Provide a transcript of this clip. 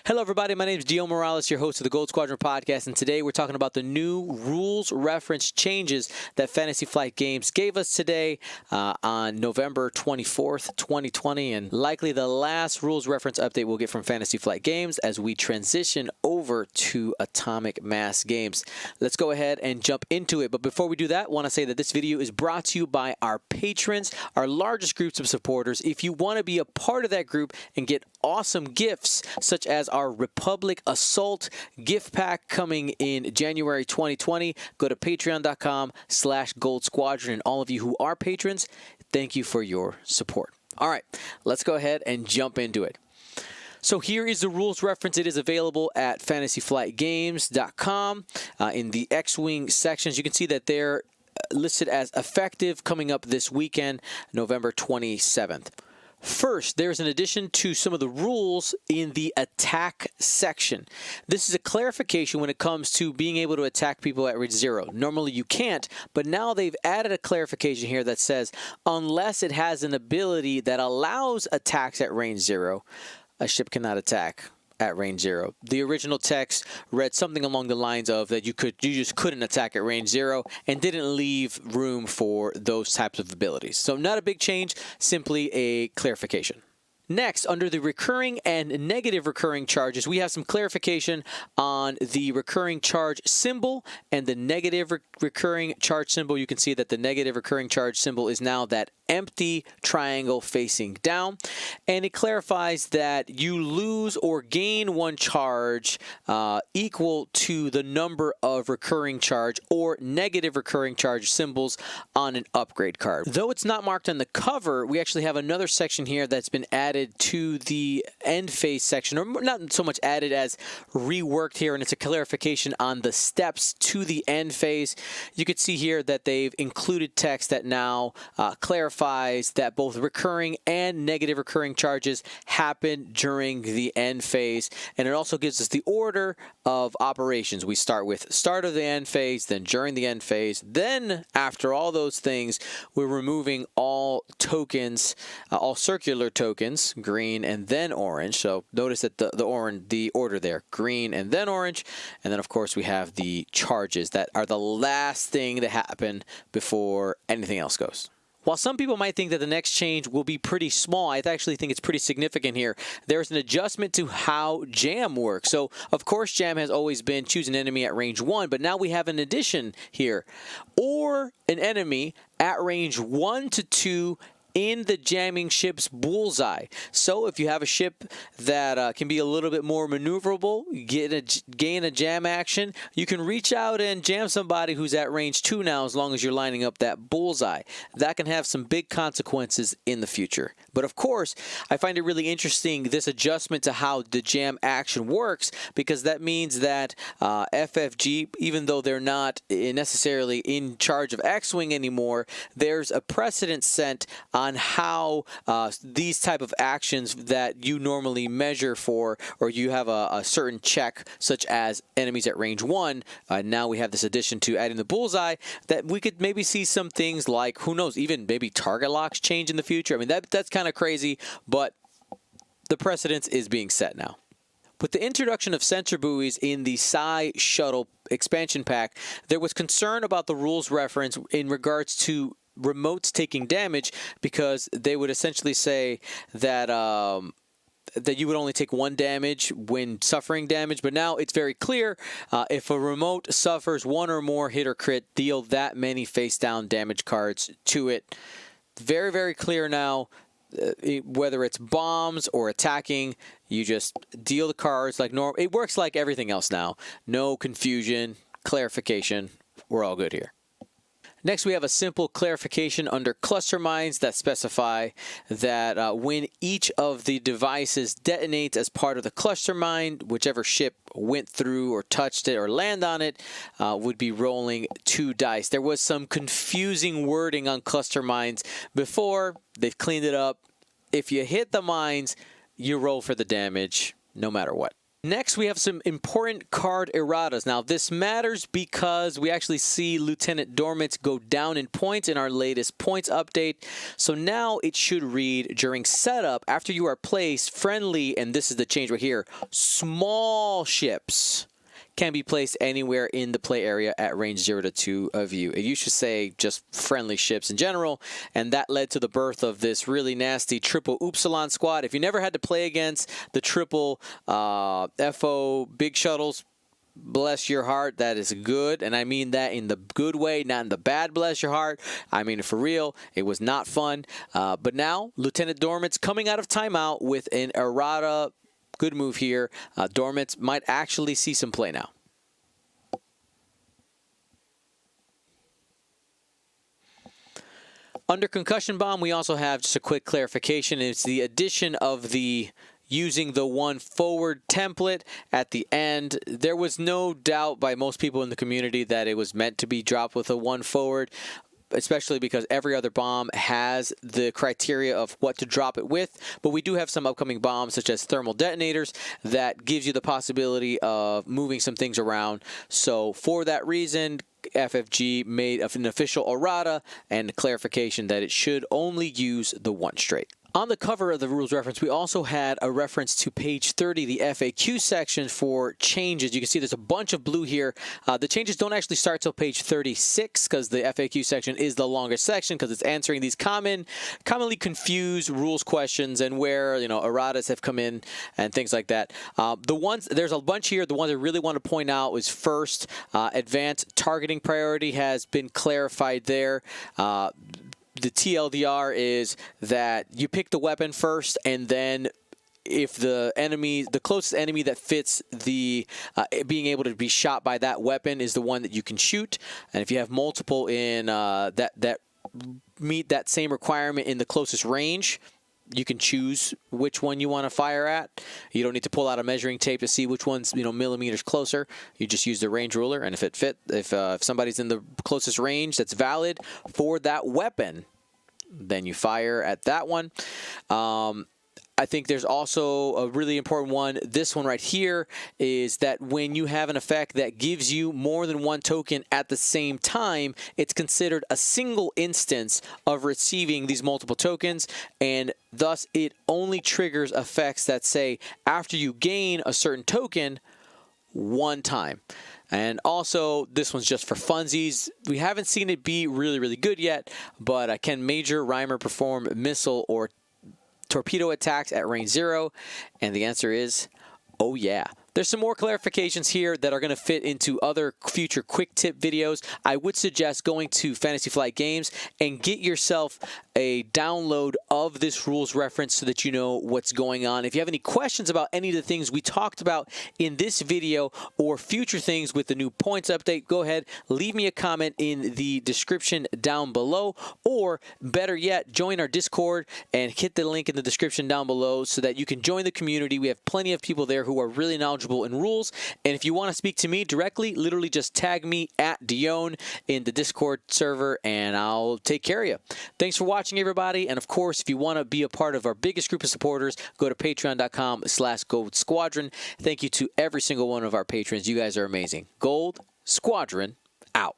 Hello, everybody. My name is Dio Morales, your host of the Gold Squadron podcast, and today we're talking about the new rules reference changes that Fantasy Flight Games gave us today on November 24th, 2020, and likely the last rules reference update we'll get from Fantasy Flight Games as we transition over to Atomic Mass Games. Let's go ahead and jump into it, but before we do that, I want to say that this video is brought to you by our patrons, our largest groups of supporters. If you want to be a part of that group and get awesome gifts such as our Republic Assault gift pack coming in January 2020, go to patreon.com/Gold Squadron. And all of you who are patrons, thank you for your support. All right, let's go ahead and jump into it. So here is the rules reference. It is available at fantasyflightgames.com in the X-Wing sections. You can see that they're listed as effective coming up this weekend, November 27th. First, there's an addition to some of the rules in the attack section. This is a clarification when it comes to being able to attack people at range 0. Normally you can't, but now they've added a clarification here that says unless it has an ability that allows attacks at range 0, a ship cannot attack at range 0. The original text read something along the lines of that you just couldn't attack at range 0 and didn't leave room for those types of abilities. So not a big change, simply a clarification. Next, under the recurring and negative recurring charges, we have some clarification on the recurring charge symbol and the negative recurring charge symbol. You can see that the negative recurring charge symbol is now that empty triangle facing down, and it clarifies that you lose or gain one charge equal to the number of recurring charge or negative recurring charge symbols on an upgrade card. Though it's not marked on the cover, we actually have another section here that's been added to the end phase section, or not so much added as reworked here, and it's a clarification on the steps to the end phase. You can see here that they've included text that now clarifies that both recurring and negative recurring charges happen during the end phase, and it also gives us the order of operations. We start with start of the end phase, then during the end phase, then after all those things, we're removing all tokens, all circular tokens, green and then orange. So notice that the order there, green and then orange, and then of course we have the charges that are the last thing to happen before anything else goes. While some people might think that the next change will be pretty small, I actually think it's pretty significant here. There's an adjustment to how jam works. So, of course, jam has always been choose an enemy at range 1, but now we have an addition here. Or an enemy at range 1 to 2 in the jamming ship's bullseye. So if you have a ship that can be a little bit more maneuverable, gain a jam action, you can reach out and jam somebody who's at range 2 now as long as you're lining up that bullseye. That can have some big consequences in the future. But of course, I find it really interesting, this adjustment to how the jam action works, because that means that FFG, even though they're not necessarily in charge of X-Wing anymore, there's a precedent set on how these type of actions that you normally measure for, or you have a certain check, such as enemies at range 1, now we have this addition to adding the bullseye, that we could maybe see some things like, who knows, even maybe target locks change in the future. I mean, that's kind of crazy, but the precedence is being set now. With the introduction of sensor buoys in the Psi Shuttle expansion pack, there was concern about the rules reference in regards to remotes taking damage, because they would essentially say that that you would only take 1 damage when suffering damage. But now it's very clear, if a remote suffers 1 or more hit or crit, deal that many face down damage cards to it. Very, very clear now. Whether it's bombs or attacking, you just deal the cards like normal. It works like everything else now. No confusion, clarification. We're all good here. Next, we have a simple clarification under cluster mines that specify that when each of the devices detonates as part of the cluster mine, whichever ship went through or touched it or land on it would be rolling 2 dice. There was some confusing wording on cluster mines before. They've cleaned it up. If you hit the mines, you roll for the damage no matter what. Next, we have some important card erratas. Now, this matters because we actually see Lieutenant Dormant go down in points in our latest points update. So now it should read, during setup, after you are placed, friendly, and this is the change right here, small ships can be placed anywhere in the play area at range 0 to 2 of you. It used to say just friendly ships in general, and that led to the birth of this really nasty triple Upsilon squad. If you never had to play against the triple FO big shuttles, bless your heart, that is good. And I mean that in the good way, not in the bad bless your heart. I mean for real, it was not fun. But now, Lieutenant Dormant's coming out of timeout with an errata. Good move here. Dormant might actually see some play now. Under concussion bomb, we also have just a quick clarification. It's the addition of the using the one forward template at the end. There was no doubt by most people in the community that it was meant to be dropped with a one forward, especially because every other bomb has the criteria of what to drop it with. But we do have some upcoming bombs, such as thermal detonators, that gives you the possibility of moving some things around. So for that reason, FFG made an official errata and clarification that it should only use the one straight. On the cover of the rules reference, we also had a reference to page 30, the FAQ section for changes. You can see there's a bunch of blue here. The changes don't actually start till page 36 because the FAQ section is the longest section because it's answering these commonly confused rules questions and where, you know, erratas have come in and things like that. There's a bunch here. The ones I really want to point out was first, advanced targeting priority has been clarified there. The TLDR is that you pick the weapon first, and then if the closest enemy that fits the being able to be shot by that weapon is the one that you can shoot. And if you have multiple in that meet that same requirement in the closest range, you can choose which one you want to fire at. You don't need to pull out a measuring tape to see which one's, you know, millimeters closer. You just use the range ruler, and if somebody's in the closest range that's valid for that weapon, then you fire at that one. I think there's also a really important one. This one right here is that when you have an effect that gives you more than one token at the same time, it's considered a single instance of receiving these multiple tokens, and thus it only triggers effects that say after you gain a certain token one time. And also, this one's just for funsies. We haven't seen it be really, really good yet, but can Major Rhymer perform missile or torpedo attacks at range 0? And the answer is, oh yeah. There's some more clarifications here that are going to fit into other future quick tip videos. I would suggest going to Fantasy Flight Games and get yourself a download of this rules reference so that you know what's going on. If you have any questions about any of the things we talked about in this video or future things with the new points update, go ahead, leave me a comment in the description down below, or better yet, join our Discord and hit the link in the description down below so that you can join the community. We have plenty of people there who are really knowledgeable in rules, and if you want to speak to me directly, literally just tag me at Dion in the Discord server and I'll take care of you. Thanks for watching, everybody, and of course, if you want to be a part of our biggest group of supporters, go to patreon.com/Gold Squadron. Thank you to every single one of our patrons. You guys are amazing. Gold Squadron out.